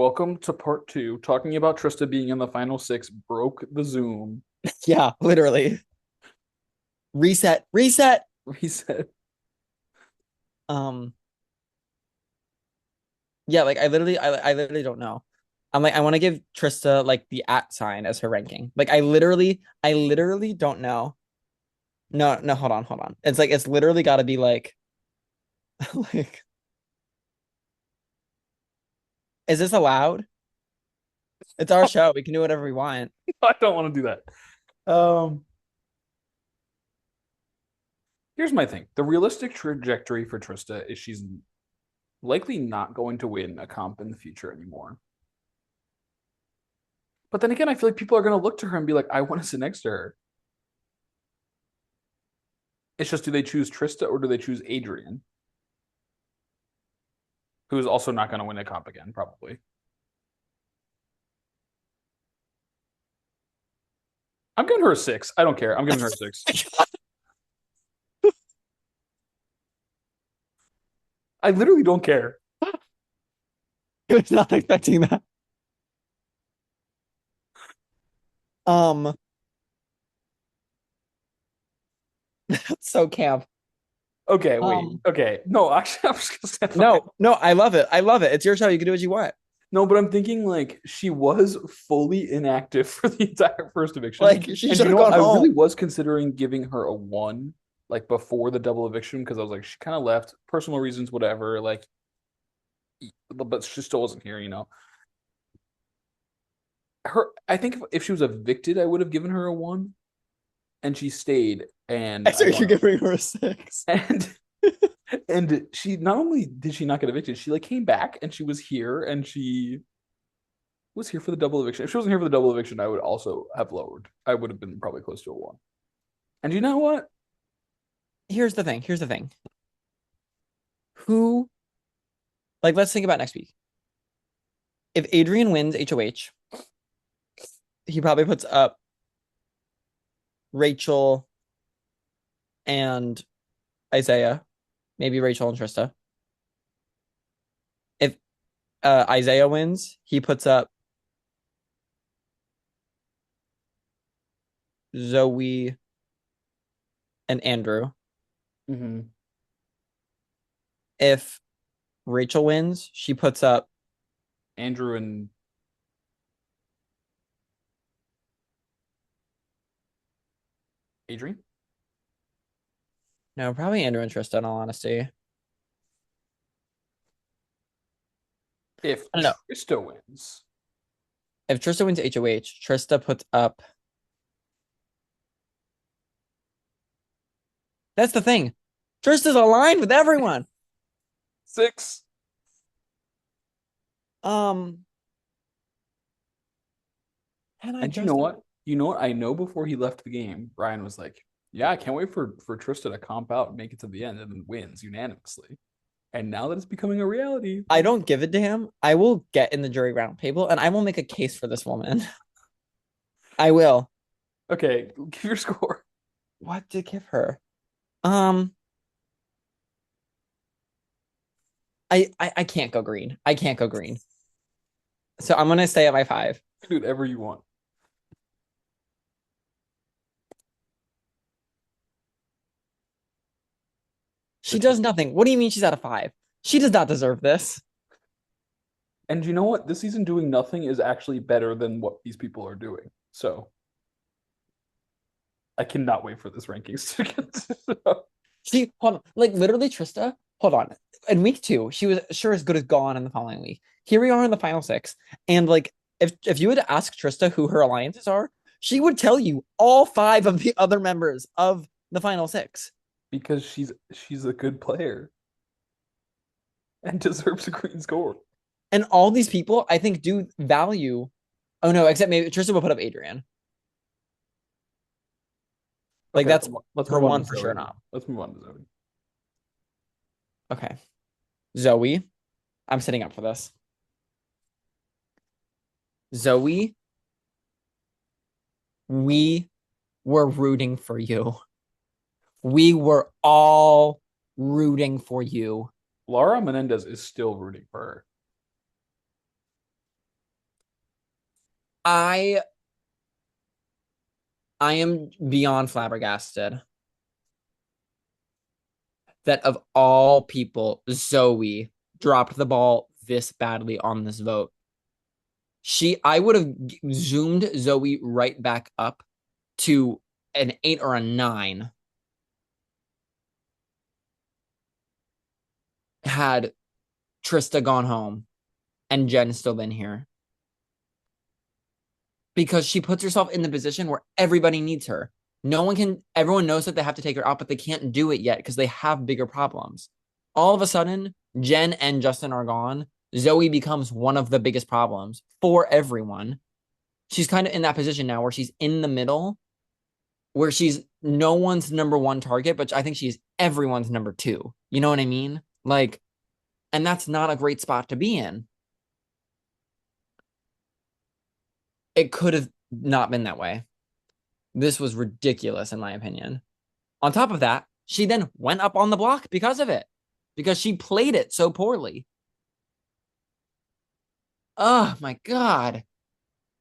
Welcome to part two. Talking about Trista being in the final six broke the Zoom. Yeah, literally. Reset, reset. Reset. Um, yeah, like I literally don't know. I'm like, I want to give Trista like the at sign as her ranking. Like I literally don't know. No, no, hold on. It's literally got to be like, like, is this allowed? It's our show. We can do whatever we want. I don't want to do that. Here's my thing. The realistic trajectory for Trista is she's likely not going to win a comp in the future anymore. But then again, I feel like people are going to look to her and be like, I want to sit next to her. It's just, do they choose Trista or do they choose Adrian, who's also not going to win a comp again, probably? I'm giving her a six. I don't care. I'm giving her a six. I literally don't care. I was not expecting that. Um, so camp. Okay, wait. Um, Okay. No, actually, I was gonna say fine. no, no, I love it. I love it. It's your show. You can do what you want. No, but I'm thinking like she was fully inactive for the entire first eviction. Like she And should you have know what? gone I really home. was considering giving her a one, like before the double eviction, because I was like, she kind of left, personal reasons, whatever. Like, but she still wasn't here, you know. I think if she was evicted, I would have given her a one, and she stayed, and I I said you're won. giving her a six. And she not only did she not get evicted, she like came back and she was here and she was here for the double eviction. If she wasn't here for the double eviction, I would also have lowered. I would have been probably close to a one. And you know what? Here's the thing. Here's the thing. Who, like, let's think about next week. If Adrian wins HOH, he probably puts up Rachel and Isaiah, maybe Rachel and Trista. If Isaiah wins, he puts up Zoe and Andrew. Mm-hmm. If Rachel wins, she puts up Andrew and Adrian. no, probably Andrew and Trista, in all honesty. If I don't know. Trista wins, If Trista wins HOH, Trista puts up. That's the thing. Trista's aligned with everyone. six. Um, and I And you just know what? You know what? I know before he left the game, Ryan was like, "Yeah, I can't wait for Trista to comp out and make it to the end and then wins unanimously." And now that it's becoming a reality, I don't give it to him. I will get in the jury round table and I will make a case for this woman. I will. okay, give your score. What to give her? Um, I can't go green. I can't go green. So I'm gonna stay at my five. Do whatever you want. She does nothing. What do you mean she's at a five? She does not deserve this. And you know what? This season doing nothing is actually better than what these people are doing. So I cannot wait for this rankings to get. She hold on, like literally Trista. Hold on. In week two, she was sure as good as gone in the following week. Here we are in the final six, and like if you would ask Trista who her alliances are, she would tell you all five of the other members of the final six. Because she's a good player and deserves a green score. And all these people, I think, do value. Oh no, except maybe Trista will put up Adrian. Like Okay, that's let's her move on to one for sure Zoe. not. Let's move on to Zoe. Okay. Zoe, I'm sitting up for this. Zoe, we were rooting for you. We were all rooting for you. Laura Menendez is still rooting for her. I I am beyond flabbergasted that of all people, Zoe dropped the ball this badly on this vote. I would have zoomed Zoe right back up to an 8 or a 9 had Trista gone home and Jen still been here. Because she puts herself in the position where everybody needs her. No one can, everyone knows that they have to take her out, but they can't do it yet because they have bigger problems. All of a sudden, Jen and Justin are gone. Zoe becomes one of the biggest problems for everyone. She's kind of in that position now where she's in the middle, where she's no one's number one target, but I think she's everyone's number two. You know what I mean? Like, and that's not a great spot to be in. It could have not been that way. This was ridiculous, in my opinion. On top of that, she then went up on the block because of it, because she played it so poorly. Oh my God.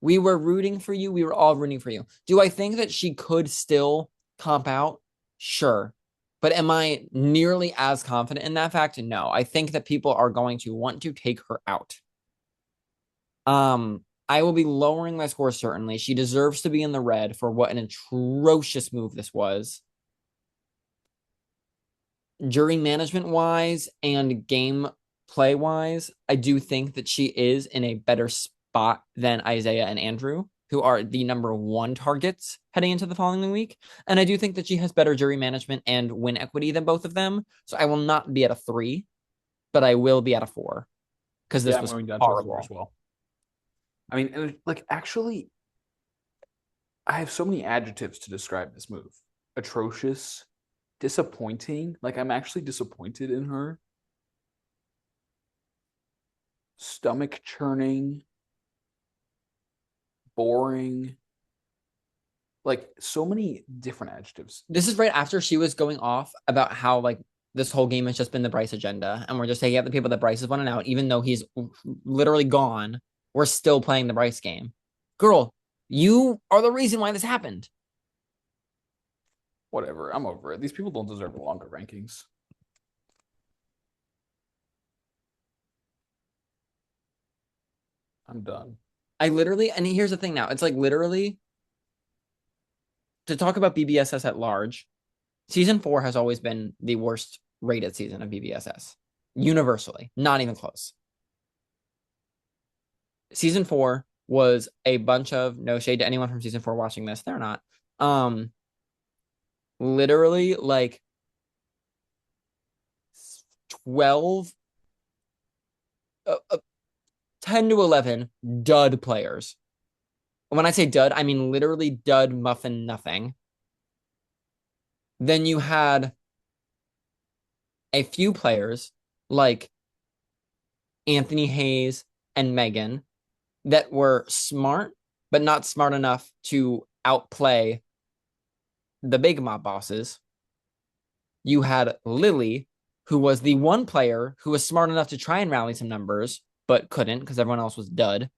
We were rooting for you. We were all rooting for you. Do I think that she could still comp out? Sure. But am I nearly as confident in that fact? No. I think that people are going to want to take her out. I will be lowering my score certainly. She deserves to be in the red for what an atrocious move this was. Jury management wise and game play wise, I do think that she is in a better spot than Isaiah and Andrew, who are the number one targets heading into the following week. And I do think that she has better jury management and win equity than both of them. So I will not be at a 3, but I will be at a 4 because Yeah, this I'm was going down to a 4 as horrible. well. I mean, and like actually, I have so many adjectives to describe this move. Atrocious, disappointing. Like I'm actually disappointed in her. Stomach churning, boring. Like so many different adjectives. This is right after she was going off about how like this whole game has just been the Bryce agenda, and we're just taking out the people that Bryce is wanting out, even though he's literally gone. We're still playing the Bryce game. Girl, you are the reason why this happened. Whatever. I'm over it. These people don't deserve longer rankings. I'm done. I literally, and here's the thing now, it's like literally to talk about BBSS at large, season 4 has always been the worst rated season of BBSS universally, not even close. Season 4 was a bunch of no shade to anyone from season 4 watching this, they're not. Um, literally like 12 uh, uh, 10 to 11 dud players. When I say dud, I mean literally dud muffin nothing. Then you had a few players like Anthony Hayes and Megan that were smart, but not smart enough to outplay the big mob bosses. You had Lily, who was the one player who was smart enough to try and rally some numbers, but couldn't because everyone else was dud.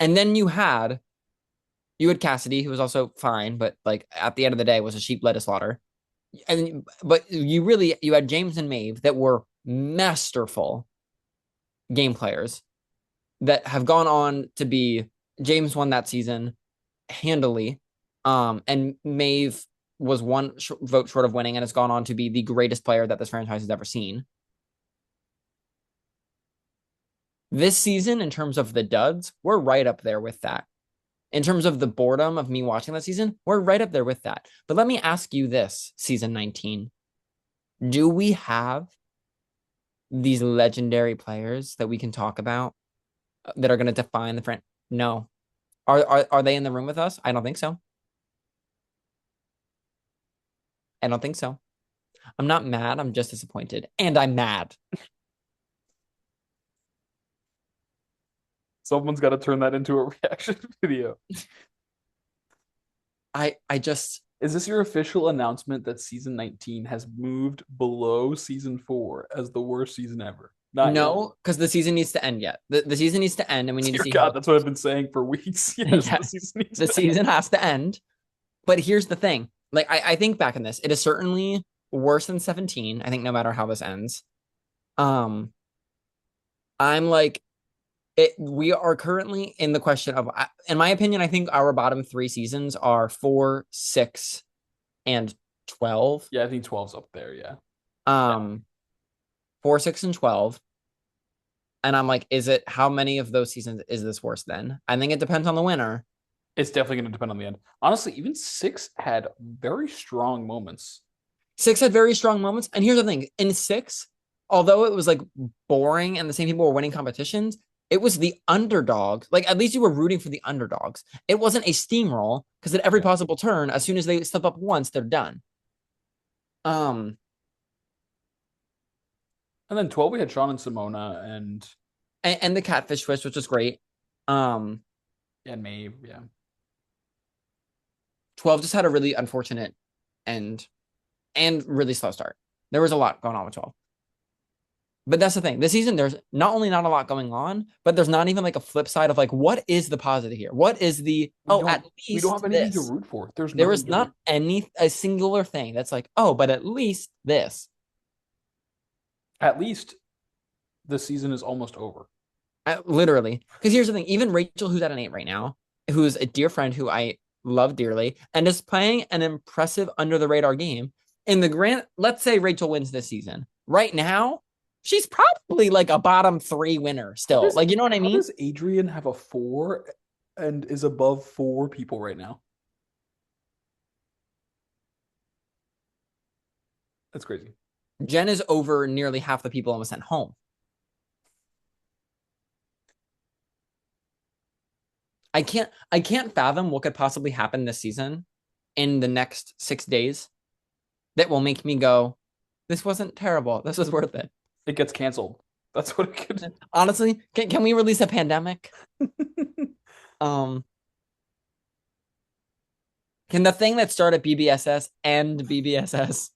And then you had Cassidy, who was also fine, but like at the end of the day was a sheep led to slaughter. And but you had James and Maeve that were masterful game players that have gone on to be James won that season handily. And Maeve was one vote short of winning and has gone on to be the greatest player that this franchise has ever seen. This season, in terms of the duds, we're right up there with that. In terms of the boredom of me watching that season, we're right up there with that. But let me ask you this, season 19. Do we have these legendary players that we can talk about that are going to define the friend? No. Are they in the room with us? I don't think so. I don't think so. I'm not mad. I'm just disappointed. And I'm mad. Someone's got to turn that into a reaction video. I just Is this your official announcement that season 19 has moved below season 4 as the worst season ever? Not yet. No, because the season needs to end yet. The season needs to end, and we need to Dear see God, how that's what I've been saying for weeks. Yes, yeah, the season needs the to end. season has to end. But here's the thing. Like I think back in this, it is certainly worse than 17. I think no matter how this ends. Um, I'm like we are currently in the question of, in my opinion, I think our bottom three seasons are 4, 6, and 12. Yeah, I think 12's up there. Yeah. Yeah. Um, 4, 6, and 12. And I'm like, is it how many of those seasons is this worse than? I think it depends on the winner. It's definitely going to depend on the end. Honestly, even 6 had very strong moments. 6 had very strong moments. And here's the thing, in 6, although it was like boring and the same people were winning competitions, it was the underdog. Like at least you were rooting for the underdogs. It wasn't a steamroll because at every Yeah. possible turn, as soon as they step up once, they're done. Um, And then 12, we had Sean and Simona and the catfish twist, which was great. Um, and Maeve. Yeah. 12 just had a really unfortunate end and really slow start. There was a lot going on with 12. But that's the thing. This season, there's not only not a lot going on, but there's not even like a flip side of like, what is the positive here? What is the, We oh, at don't we don't least have anything to this. root for. There's There nothing is to root. not a singular thing that's like, oh, but at least this. At least the season is almost over. Literally. Because here's the thing, even Rachel, who's at an 8 right now, who's a dear friend who I love dearly, and is playing an impressive under the radar game. In the grand, let's say Rachel wins this season. Right now, she's probably like a bottom 3 winner How still. does Like, you know what I how mean? does Adrian have a 4 and is above 4 people right now? That's crazy. Jen is over nearly half the people almost sent home. I can't fathom what could possibly happen this season in the next 6 days that will make me go, this wasn't terrible. This was worth it. It gets canceled. That's what it could. Honestly, can we release a pandemic? Um, can the thing that started BBSS end BBSS?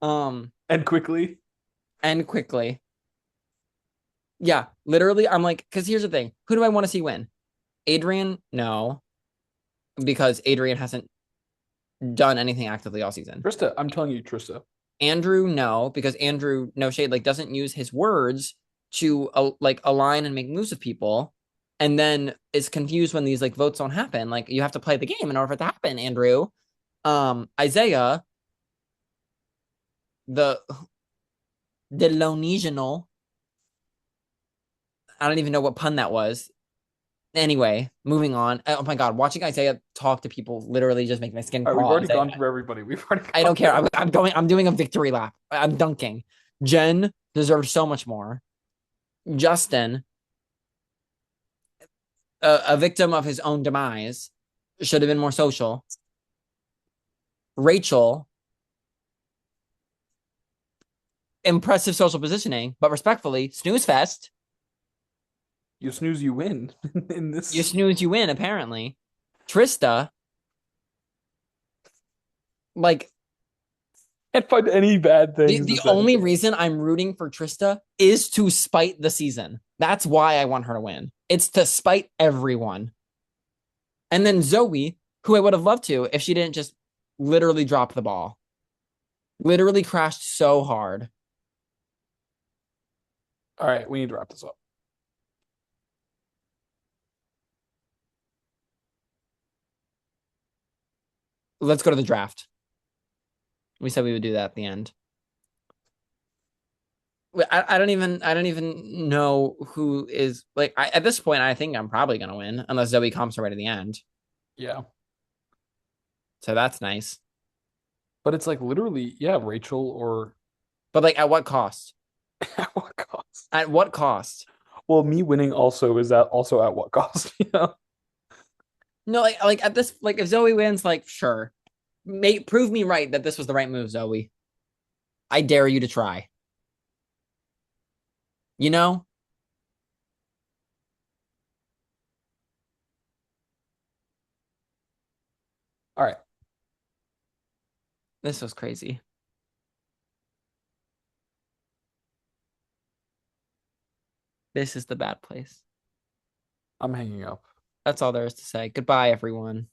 And quickly. End quickly. Yeah, literally, I'm like, because here's the thing. Who do I want to see win? Adrian? No, because Adrian hasn't done anything actively all season. Trista, I'm telling you, Trista. Andrew, no, because Andrew, no shade, like doesn't use his words to like align and make moves with people, and then is confused when these like votes don't happen. Like you have to play the game in order for it to happen, Andrew. Isaiah, the Delonesianal, I don't even know what pun that was. Anyway, moving on. Oh my god, watching Isaiah talk to people literally just make my skin All right, we've crawl. already Isaiah, gone through everybody. We've already I gone don't care. through. I'm going. I'm doing a victory lap. I'm dunking. Jen deserves so much more. Justin, a victim of his own demise, should have been more social. Rachel, impressive social positioning, but respectfully, snooze fest. You snooze, you win in You this. snooze, you win, apparently. Trista, like, Can't find any bad the, things to the say. only reason I'm rooting for Trista is to spite the season. That's why I want her to win. It's to spite everyone. And then Zoe, who I would have loved to if she didn't just literally drop the ball. Literally crashed so hard. All right, we need to wrap this up. Let's go to the draft. We said we would do that at the end. I don't even know who is like at this point. I think I'm probably gonna win unless Zoe comes right at the end. Yeah. So that's nice. But it's like literally, yeah, Rachel or But like, at what cost? at what cost? At what cost? Well, me winning also is that also at what cost? No, like at this, like if Zoe wins, like sure, make prove me right that this was the right move, Zoe. I dare you to try. You know, All right. this was crazy. This is the bad place. I'm hanging up. That's all there is to say. Goodbye, everyone.